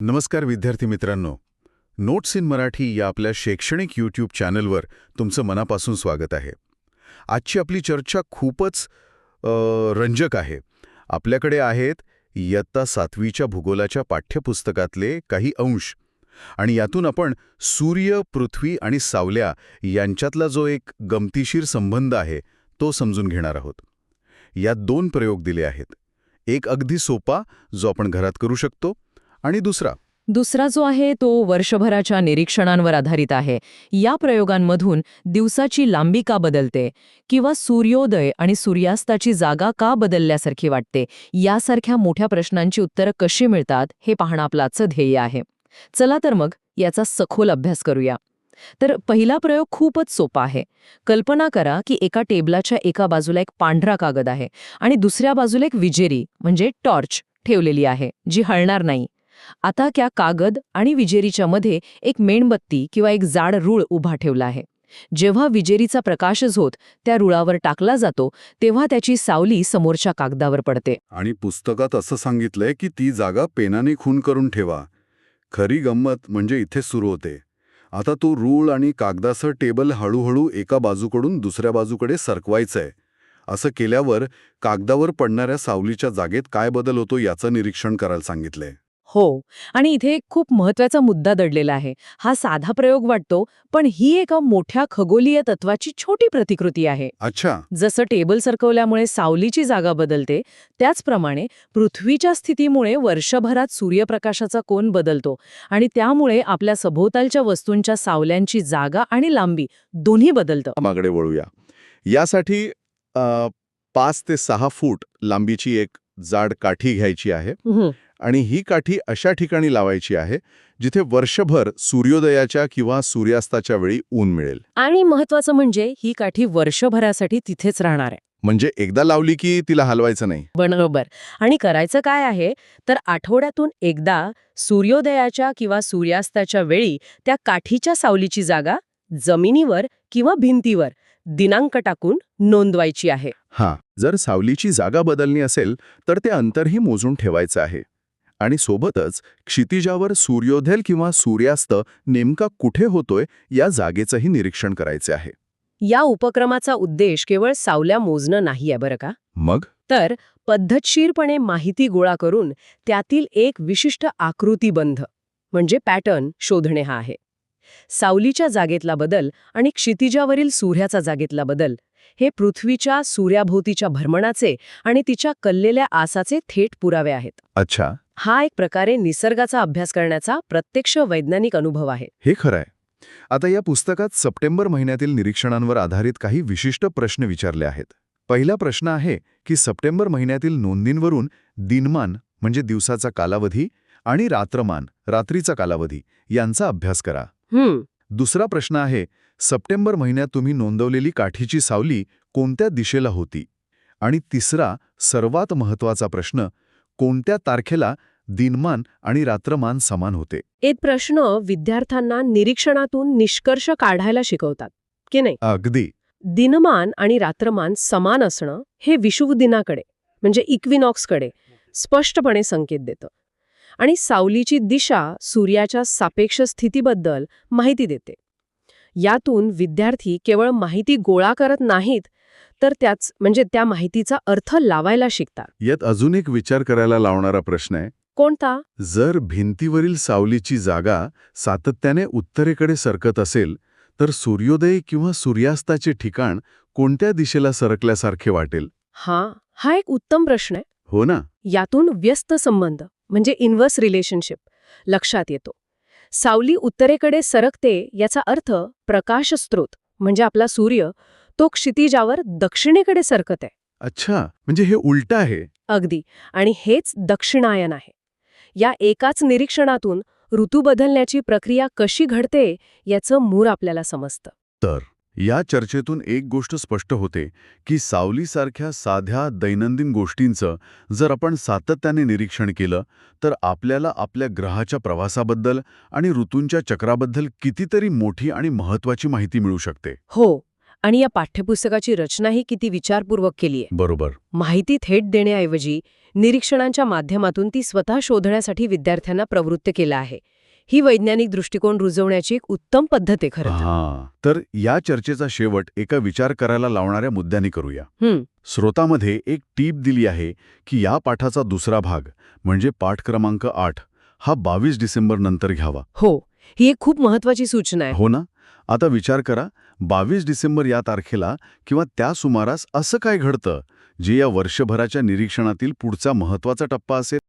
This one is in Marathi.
नमस्कार विद्यार्थी मित्रांनो. नोट्स इन मराठी या आपल्या शैक्षणिक यूट्यूब चॅनलवर तुमचं मनापासून स्वागत आहे. आजची आपली चर्चा खूपच रंजक आहे. आपल्याकडे आहेत इयत्ता 7वीच्या भूगोलाच्या पाठ्यपुस्तकातले काही अंश आणि यातून आपण सूर्य, पृथ्वी आणि सावल्या यांच्यातला जो एक गमतीशीर संबंध आहे तो समजून घेणार आहोत. यात 2 प्रयोग दिले आहेत. एक अगदी सोपा जो आपण घरात करू शकतो आणि दुसरा जो आहे तो वर्षभराच्या निरीक्षणांवर आधारित आहे. या प्रयोगांमधून दिवसाची लांबी का बदलते किंवा सूर्योदय आणि सूर्यास्ताची जागा का बदलल्यासारखी वाटते यासारख्या मोठ्या प्रश्नांची उत्तरं कशी मिळतात हे पाहणं आपलं आजचं ध्येय आहे. चला तर मग याचा सखोल अभ्यास करूया. तर पहिला प्रयोग खूपच सोपा आहे. कल्पना करा की एका टेबलाच्या एका बाजूला एक पांढरा कागद आहे आणि दुसऱ्या बाजूला एक विजेरी म्हणजे टॉर्च ठेवलेली आहे जी हलणार नाही. आता त्या कागद आणि विजेरीच्या मध्ये एक मेणबत्ती किंवा एक जाड रूळ उभा ठेवला आहे. जेव्हा विजेरीचा प्रकाश झोत त्या रुळावर टाकला जातो तेव्हा त्याची सावली समोरच्या कागदावर पडते. आणि पुस्तकात असं सांगितलंय की ती जागा पेनाने खून करून ठेवा. खरी गंमत म्हणजे इथे सुरू होते. आता तो रूळ आणि कागदासह टेबल हळूहळू एका बाजूकडून दुसऱ्या बाजूकडे सरकवायचंय. असं केल्यावर कागदावर पडणाऱ्या सावलीच्या जागेत काय बदल होतो याचं निरीक्षण करायला सांगितलंय. हो, आणि इथे एक खूप महत्वाचा मुद्दा दडलेला आहे. हा साधा प्रयोग वाटतो, पण ही एका मोठ्या खगोलीय तत्वाची छोटी प्रतिकृती आहे. अच्छा. जसं टेबल सरकवल्यामुळे सावलीची जागा बदलते, त्याचप्रमाणे पृथ्वीच्या स्थितीमुळे वर्षभरात सूर्यप्रकाशाचा कोन बदलतो आणि त्यामुळे आपल्या सभोवतालच्या वस्तूंच्या सावल्यांची जागा आणि लांबी दोन्ही बदलतं. मागडे वळूया. यासाठी 5 ते 6 फूट लांबीची एक जाड काठी घ्यायची आहे आणि ही काठी अशा ठिकाणी लावायची आहे जिथे वर्षभर सूर्योदयाच्या किंवा सूर्यास्ताच्या वेळी ऊन मिळेल. आणि महत्वाचं म्हणजे ही काठी वर्षभरासाठी तिथेच राहणार आहे. म्हणजे एकदा लावली की तिला हलवायचं नाही. बरोबर. आणि करायचं काय आहे तर आठवड्यातून एकदा सूर्योदयाच्या किंवा सूर्यास्ताच्या वेळी त्या काठीच्या सावलीची जागा जमिनीवर किंवा भिंतीवर दिनांक टाकून नोंदवायची आहे. जर सावलीची जागा बदलणी असेल तर ते अंतरही मोजून ठेवायचं आहे. आणि सोबतच क्षितिजावर सूर्योदय किंवा सूर्यास्त नेमका कुठे होतोय या जागेचंही निरीक्षण करायचे आहे. या उपक्रमाचा उद्देश केवळ सावल्या मोजणं नाहीये बरं का. मग तर पद्धतशीरपणे माहिती गोळा करून त्यातील एक विशिष्ट आकृतीबंध म्हणजे पॅटर्न शोधणे हा आहे. सावलीच्या जागेतला बदल आणि क्षितिजावरील सूर्याचा जागेतला बदल हे पृथ्वीच्या सूर्याभोवतीच्या भ्रमणाचे आणि तिच्या कललेल्या आसाचे थेट पुरावे आहेत. अच्छा. हा एक प्रकारे निसर्गाचा अभ्यास करण्याचा प्रत्यक्ष वैज्ञानिक अनुभव आहे. हे खरं आहे. आता या पुस्तकात सप्टेंबर महिन्यातील निरीक्षणांवर आधारित काही विशिष्ट प्रश्न विचारले आहेत. पहिला प्रश्न आहे की सप्टेंबर महिन्यातील नोंदींवरून दिनमान म्हणजे दिवसाचा कालावधी आणि रात्रमान रात्रीचा कालावधी यांचा अभ्यास करा. दुसरा प्रश्न आहे सप्टेंबर महिन्यात तुम्ही नोंदवलेली काठीची सावली कोणत्या दिशेला होती. आणि तिसरा सर्वात महत्त्वाचा प्रश्न कोणत्या तारखेला दिनमान आणि रात्रमान समान होते. एक प्रश्न विद्यार्थ्यांना निरीक्षणातून निष्कर्ष काढायला शिकवतात की नाही. अगदी. दिनमान आणि रात्रमान समान असणं हे विषुवदिनाकडे म्हणजे इक्विनॉक्सकडे स्पष्टपणे संकेत देतं आणि सावलीची दिशा सूर्याच्या सापेक्ष स्थितीबद्दल माहिती देते. यातून विद्यार्थी केवळ माहिती गोळा करत नाहीत तर त्या माहितीचा अर्थ लावायला शिकतात. यात अजून एक विचार करायला लावणारा प्रश्न आहे. कोणता? जर भिंतीवरील सावलीची जागा सातत्याने उत्तरेकडे सरकत असेल तर सूर्योदय किंवा सूर्यास्ताचे ठिकाण कोणत्या दिशेला सरकल्यासारखे वाटेल. हा एक उत्तम प्रश्न आहे. हो ना. यातून व्यस्त संबंध म्हणजे इन्व्हर्स रिलेशनशिप लक्षात येतो. सावली उत्तरेकडे सरकते याचा अर्थ प्रकाश स्रोत म्हणजे आपला सूर्य तो क्षितिजावर दक्षिणेकडे सरकत आहे. अच्छा, म्हणजे हे उलट आहे. अगदी. आणि हेच दक्षिणायन आहे. या एकाच निरीक्षणातून ऋतू बदलण्याची प्रक्रिया कशी घडते याचं मूळ आपल्याला समजतं. तर या चर्चेतून एक गोष्ट स्पष्ट होते की सावलीसारख्या साध्या दैनंदिन गोष्टींचं जर आपण सातत्याने निरीक्षण केलं तर आपल्याला आपल्या ग्रहाच्या प्रवासाबद्दल आणि ऋतूंच्या चक्राबद्दल कितीतरी मोठी आणि महत्त्वाची माहिती मिळू शकते. हो. आणि या पाठ्यपुस्तकाची रचनाही किती विचारपूर्वक केली आहे. बरोबर. माहिती थेट देण्याऐवजी निरीक्षणांच्या माध्यमातून ती स्वतः शोधण्यासाठी विद्यार्थ्यांना प्रवृत्त केलं आहे. ही वैज्ञानिक दृष्टिकोन रुजवण्याची एक उत्तम पद्धत आहे खरं तर. हां. तर या चर्चेचा शेवट एका विचार करायला लावणाऱ्या मुद्द्याने करूया. हं, स्रोतामध्ये एक टीप दिली आहे की या पाठाचा दुसरा भाग म्हणजे पाठ क्रमांक 8 हा 22 डिसेंबर नंतर घ्यावा. हो, ही एक खूप महत्वाची सूचना आहे. हो ना? आता विचार करा, 22 डिसेंबर या तारखेला किंवा त्या सुमारास असं काय घडतं जे या वर्षभराच्या निरीक्षणातील पुढचा महत्वाचा टप्पा असेल?